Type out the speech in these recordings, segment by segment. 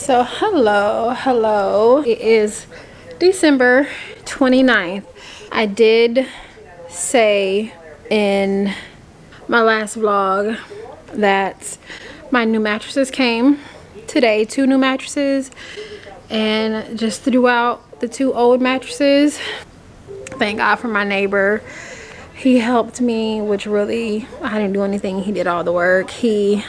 So hello. It is December 29th. I did say in my last vlog that my new mattresses came today. 2 new mattresses, and just threw out the 2 old mattresses. Thank God for my neighbor. He helped me, which really, I didn't do anything. He did all the work. He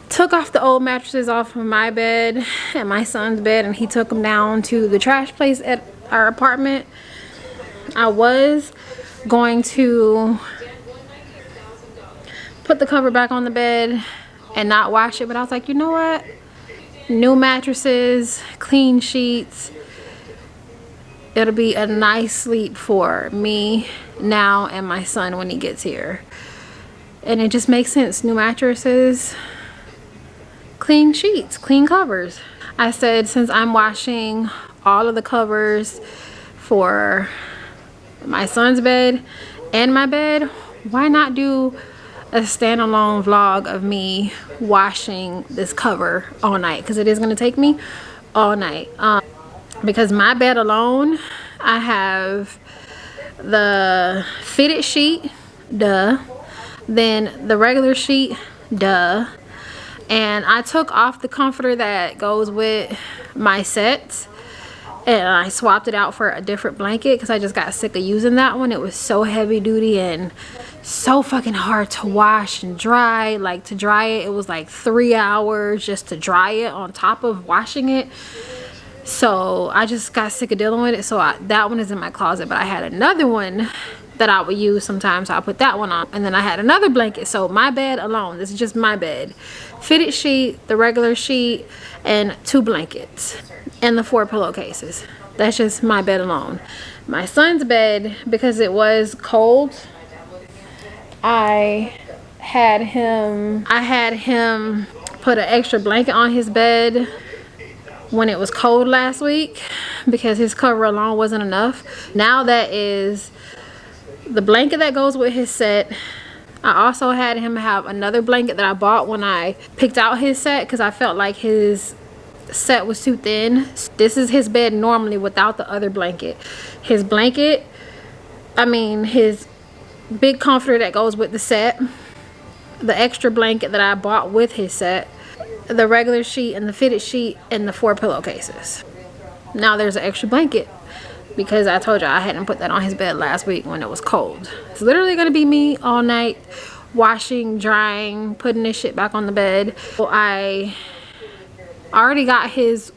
took off the old mattresses off of my bed and my son's bed, and he took them down to the trash place at our apartment. I was going to put the cover back on the bed and not wash it, but I was like, you know what? New mattresses, clean sheets. It'll be a nice sleep for me now and my son when he gets here. And it just makes sense. New mattresses, clean sheets, clean covers. I said, since I'm washing all of the covers for my son's bed and my bed, why not do a standalone vlog of me washing this cover all night? Because it is going to take me all night. Because my bed alone, I have the fitted sheet, duh, then the regular sheet, duh, and I took off the comforter that goes with my sets and I swapped it out for a different blanket because I just got sick of using that one. It was so heavy duty and so fucking hard to wash and dry. Like, to dry it, it was like 3 hours just to dry it on top of washing it. So I just got sick of dealing with it. So that one is in my closet, but I had another one that I would use sometimes, so I put that one on. And then I had another blanket. So my bed alone, this is just my bed, fitted sheet, the regular sheet, and 2 blankets and the 4 pillowcases. That's just my bed alone. My son's bed, because it was cold, I had him put an extra blanket on his bed when it was cold last week because his cover alone wasn't enough. Now that is the blanket that goes with his set. I also had him have another blanket that I bought when I picked out his set because I felt like his set was too thin. This is his bed normally without the other blanket. His blanket, his big comforter that goes with the set, the extra blanket that I bought with his set, the regular sheet and the fitted sheet, and the 4 pillowcases. Now there's an extra blanket because I told you I hadn't put that on his bed last week when it was cold. It's literally gonna be me all night washing, drying, putting this shit back on the bed. So I already got his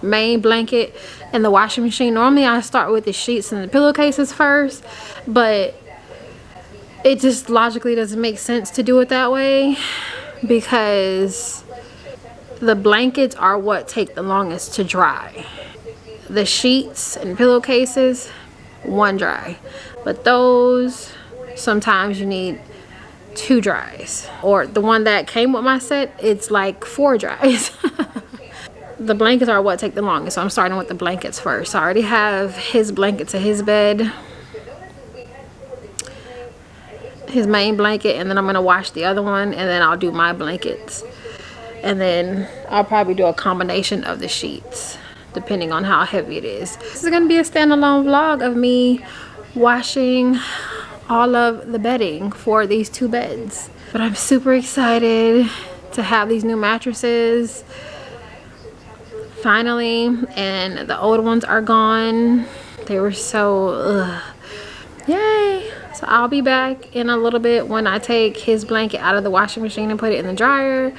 main blanket in the washing machine. Normally I start with the sheets and the pillowcases first, but it just logically doesn't make sense to do it that way because the blankets are what take the longest to dry. The sheets and pillowcases, one dry, but those sometimes you need 2 dries, or the one that came with my set, it's like 4 dries. The blankets are what take the longest, so I'm starting with the blankets first. So I already have his blanket to his bed, his main blanket, and then I'm gonna wash the other one, and then I'll do my blankets, and then I'll probably do a combination of the sheets depending on how heavy it is. This is gonna be a standalone vlog of me washing all of the bedding for these 2 beds. But I'm super excited to have these new mattresses finally, and the old ones are gone. They were so yay. So I'll be back in a little bit when I take his blanket out of the washing machine and put it in the dryer,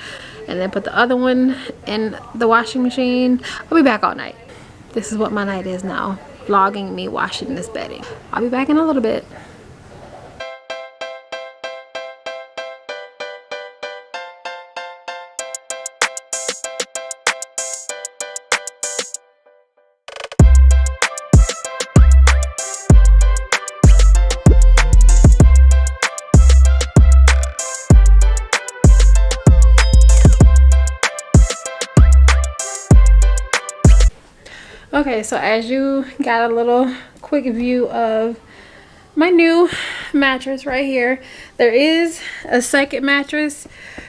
and then put the other one in the washing machine. I'll be back all night. This is what my night is now, vlogging me washing this bedding. I'll be back in a little bit. Okay, so as you got a little quick view of my new mattress right here, there is a second mattress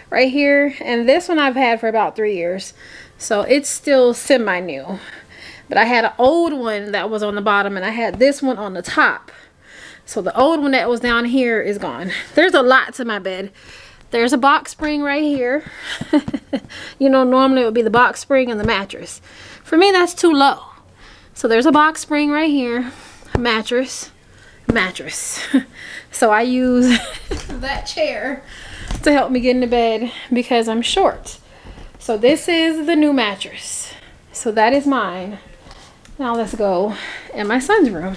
right here. And this one I've had for about 3 years. So it's still semi-new. But I had an old one that was on the bottom, and I had this one on the top. So the old one that was down here is gone. There's a lot to my bed. There's a box spring right here. You know, normally it would be the box spring and the mattress. For me, that's too low. So there's a box spring right here. A mattress. So I use that chair to help me get into bed because I'm short. So this is the new mattress. So that is mine. Now let's go in my son's room.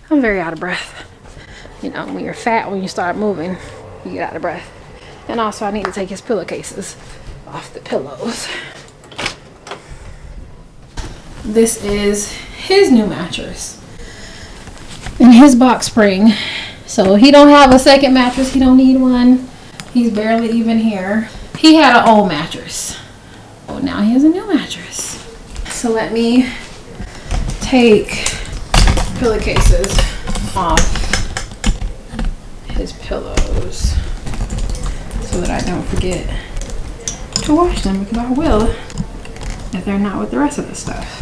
I'm very out of breath. You know, when you're fat, when you start moving, you get out of breath. And also I need to take his pillowcases off the pillows. This is his new mattress and his box spring. So he don't have a second mattress. He don't need one. He's barely even here. He had an old mattress. Well, now he has a new mattress. So let me take pillowcases off his pillows so that I don't forget to wash them, because I will if they're not with the rest of the stuff.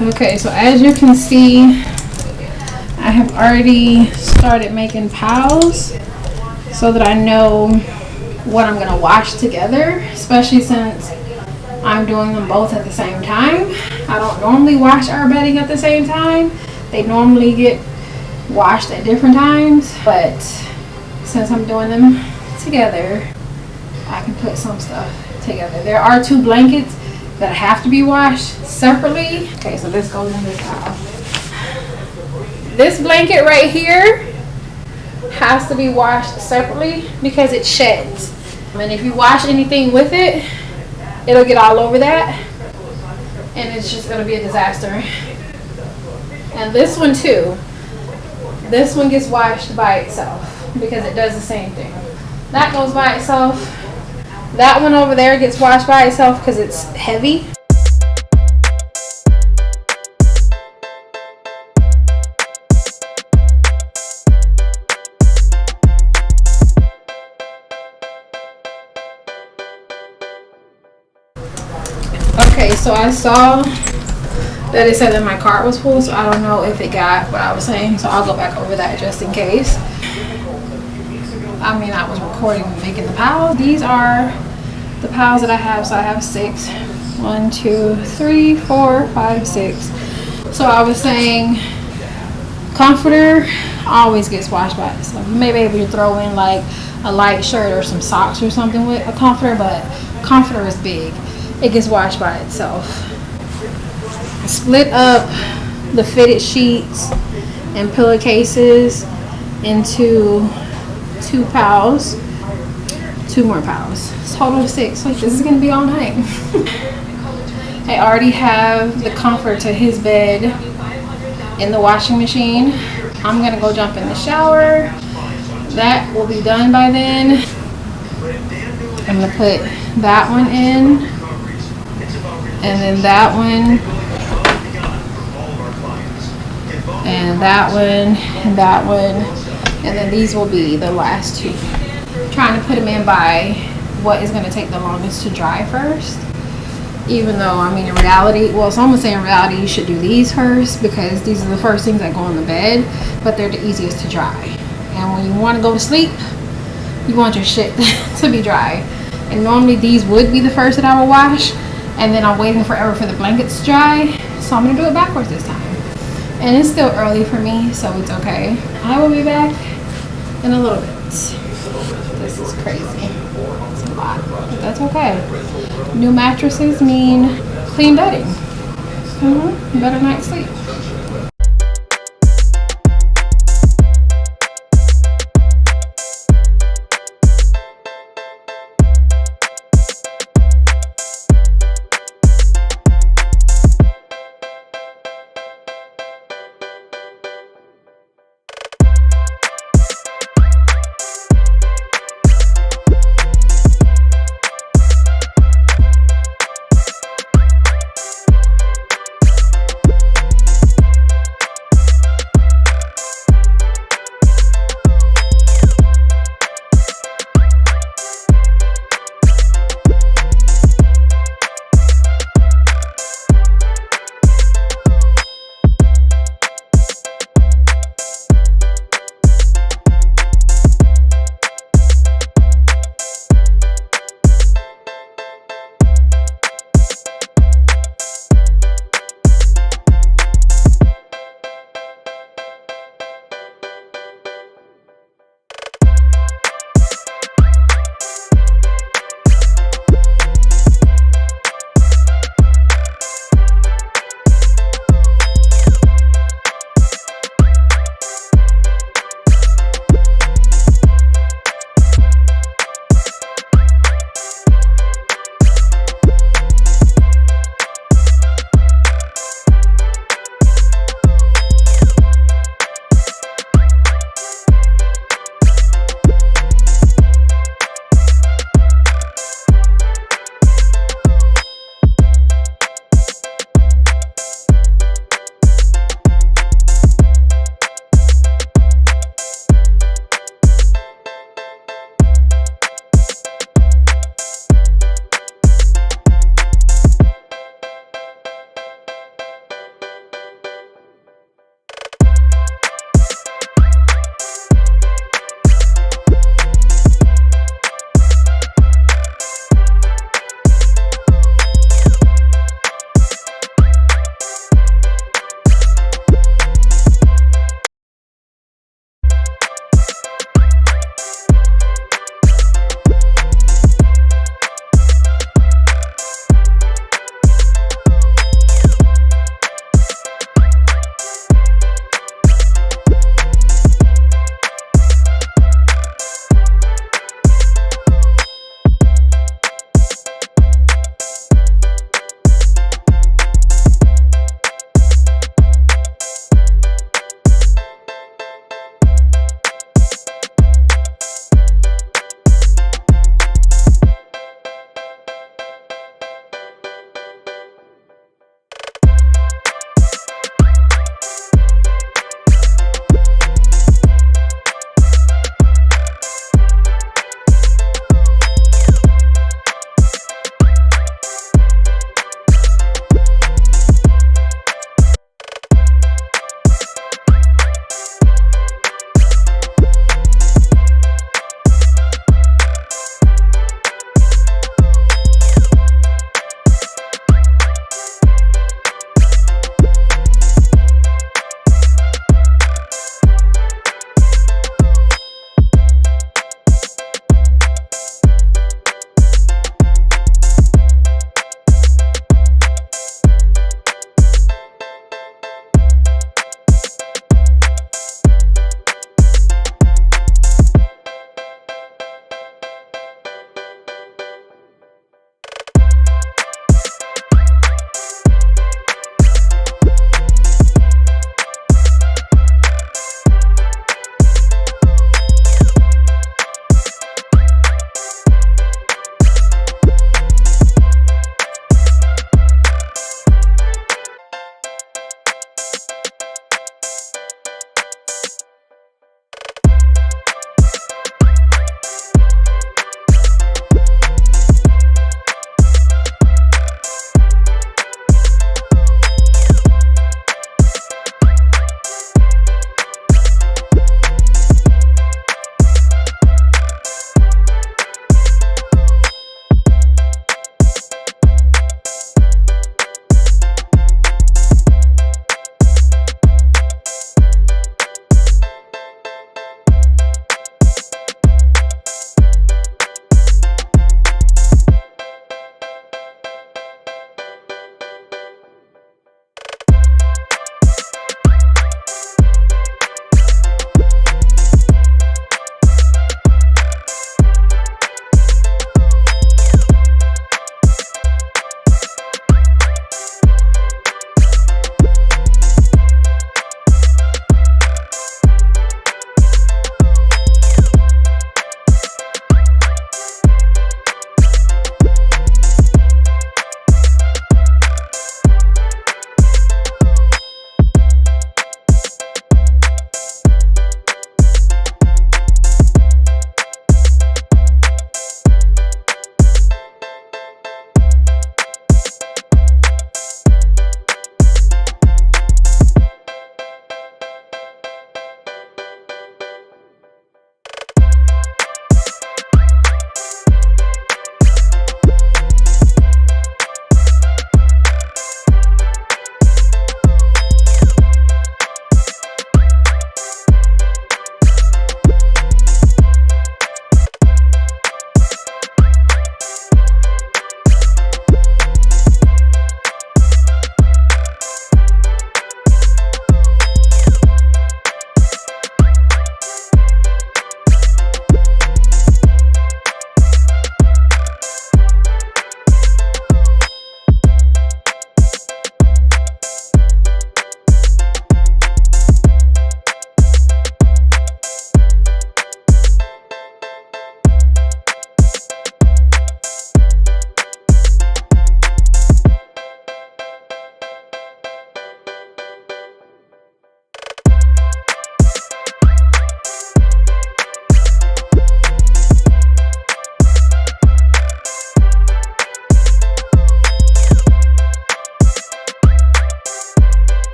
Okay, so as you can see, I have already started making piles so that I know what I'm gonna wash together, especially since I'm doing them both at the same time. I don't normally wash our bedding at the same time. They normally get washed at different times, but since I'm doing them together, I can put some stuff together. There are 2 blankets that have to be washed separately. Okay, so this goes in this pile. This blanket right here has to be washed separately because it sheds. And if you wash anything with it, it'll get all over that. And it's just gonna be a disaster. And this one too. This one gets washed by itself because it does the same thing. That goes by itself. That one over there gets washed by itself because it's heavy. Okay, so I saw that it said that my cart was full, so I don't know if it got what I was saying, so I'll go back over that just in case. I mean, I was recording and making the piles. These are the piles that I have. So I have 6. 1, 2, 3, 4, 5, 6. So I was saying, comforter always gets washed by itself. You may be able to throw in like a light shirt or some socks or something with a comforter, but comforter is big. It gets washed by itself. Split up the fitted sheets and pillowcases into 2 piles, 2 more piles. Total of 6. Like, this is gonna be all night. I already have the comfort to his bed in the washing machine. I'm gonna go jump in the shower. That will be done by then. I'm gonna put that one in, and then that one, and that one, and that one. And then these will be the last 2. I'm trying to put them in by what is going to take the longest to dry first. Even though, I mean, in reality, well, some would say in reality you should do these first because these are the first things that go on the bed, but they're the easiest to dry. And when you want to go to sleep, you want your shit to be dry. And normally these would be the first that I would wash, and then I'm waiting forever for the blankets to dry. So I'm going to do it backwards this time. And it's still early for me, so it's okay. I will be back in a little bit. This is crazy. It's a lot, but that's okay. New mattresses mean clean bedding. Better night's sleep.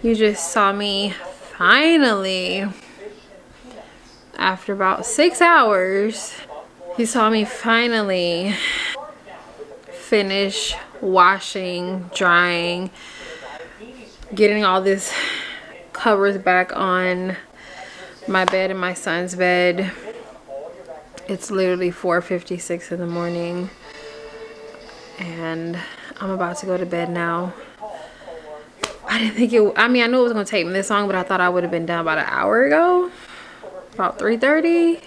You just saw me finally, after about 6 hours, you saw me finally finish washing, drying, getting all this covers back on my bed and my son's bed. It's literally 4:56 in the morning and I'm about to go to bed now. I didn't think it, I mean, I knew it was gonna take me this long, but I thought I would have been done about an hour ago. About 3:30, a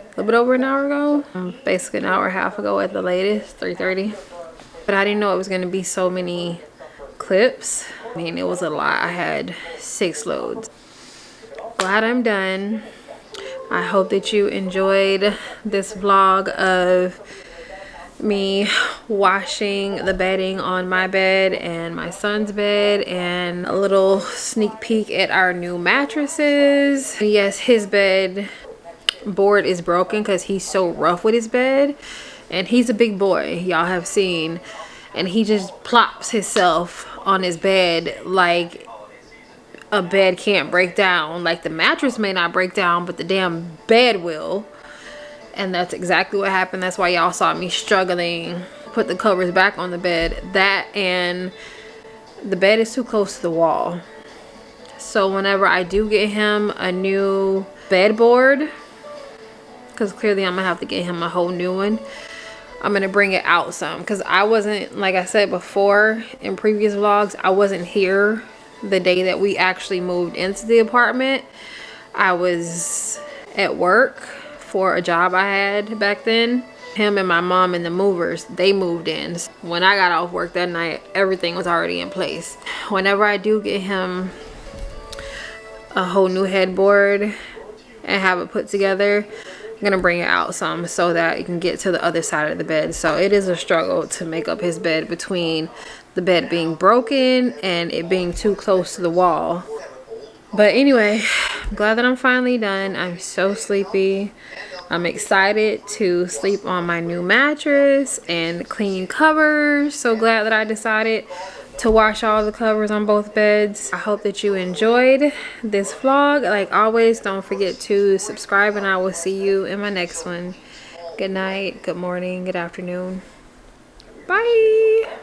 little bit over an hour ago. Basically an hour and a half ago at the latest, 3:30. But I didn't know it was gonna be so many clips. I mean, it was a lot. I had 6 loads. Glad I'm done. I hope that you enjoyed this vlog of me washing the bedding on my bed and my son's bed, and a little sneak peek at our new mattresses. Yes, his bed board is broken because he's so rough with his bed, and he's a big boy, y'all have seen, and he just plops himself on his bed like a bed can't break down. Like the mattress may not break down, but the damn bed will. And that's exactly what happened. That's why y'all saw me struggling put the covers back on the bed. That, and the bed is too close to the wall. So whenever I do get him a new bedboard, because clearly I'm gonna have to get him a whole new one, I'm gonna bring it out some, because I wasn't, like I said before in previous vlogs, I wasn't here the day that we actually moved into the apartment. I was at work for a job I had back then. Him and my mom and the movers, they moved in. When I got off work that night, everything was already in place. Whenever I do get him a whole new headboard and have it put together, I'm gonna bring it out some so that it can get to the other side of the bed. So it is a struggle to make up his bed between the bed being broken and it being too close to the wall. But anyway, I'm glad that I'm finally done. I'm so sleepy. I'm excited to sleep on my new mattress and clean covers. So glad that I decided to wash all the covers on both beds. I hope that you enjoyed this vlog. Like always, don't forget to subscribe, and I will see you in my next one. Good night, good morning, good afternoon. Bye.